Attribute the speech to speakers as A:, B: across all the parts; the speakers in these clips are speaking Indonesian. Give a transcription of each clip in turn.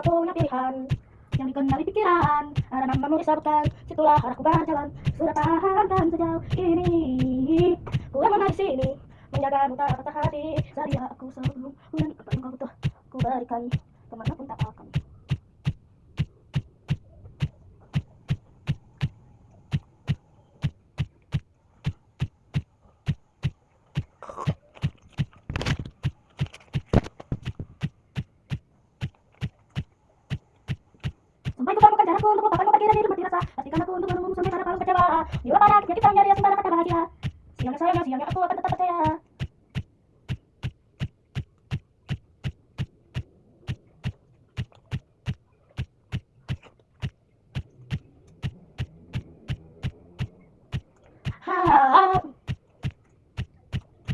A: punya pilihan yang dikenali pikiran, ada namamu disebutkan, situlah arahku berjalan, sudah tahankan sejauh ini. Ku yang di sini, menjagamu tak patah hati, dari aku sebelum bulan apa yang kau butuh, ku berikan kemanapun tak akan. Sampai ku temukan caraku untuk melupakan pikiran hidup mati rasa. Pastikan aku untuk menunggu sampai pada paling kecewa. Bila pada akhirnya kita menjadi sembara kata bahagia. Siangnya aku akan tetap percaya.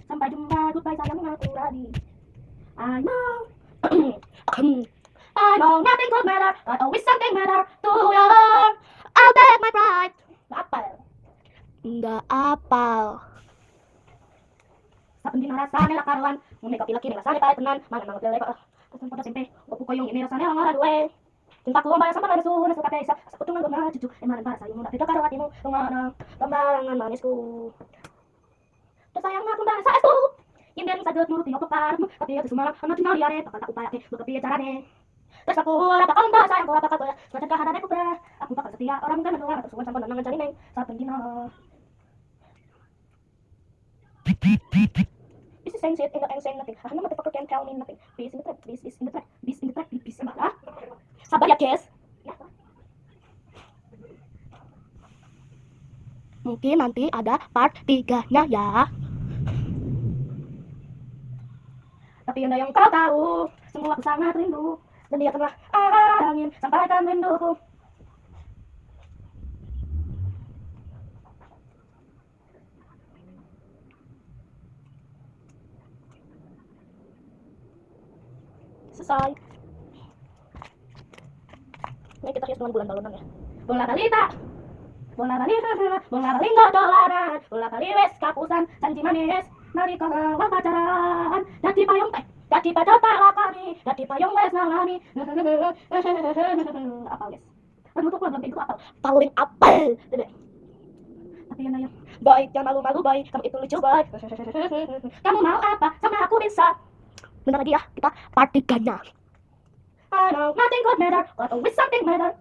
A: Sampai jumpa, goodbye sayang aku ready. I know I know nothing could matter, but always something matter to you. I'll take my pride. Nggak apal. Sa pendina rasanya lah karuan, ngunay kapilaki ni rasanya pahit tenan, mana nang pilay pa. Tapos pada simpe, wapu ko yung ini rasanya ang araduwe. Cinta ko ang bayang sama na nasuho na suka pesa, sa putungan ko na chuchu, manan para sa'yo muna pito karawati mo, tunga tambangan manis ko. Sayang nga kung dahil sa esto, yung din sa dot mo tinopapar mo, tapi ito sumarang ang natin naliyari, pakata upaya ke, magkapiya carane. Terus aku rapakal dah sayang ko rapakal ko, macam kahana ko pra, aku bakal setia orang kan doang atau suwan sampai nangan cari sa pendina. This is saying shit and saying nothing. No motherfucker can tell me nothing. Peace in the track, peace is in the track, peace in the track, peace in the track. Sabar ya guys. Mungkin nanti ada part 3-nya ya. Tapi yang kau tahu, semua aku sangat rindu. Dan dia telah angin sampaikan rinduku. Selesai. Ini kita hias dengan bulan balonan ya. Bola balita, bola balita, bola balingo dolaran, bola bali wes kapusan, janji manis, nari kawan pacaran, dadi payung teh, dadi padota lakani, dadi payung wes ngalami. Apa guys? Aduh tuh belum itu apa? Paling apel. Tapi yang nanya, baik jangan malu-malu baik, kamu itu lucu baik. Kamu mau apa? Sama aku bisa. Bentar lagi ya, kita part 3-nya. I know nothing could matter, but always something matter.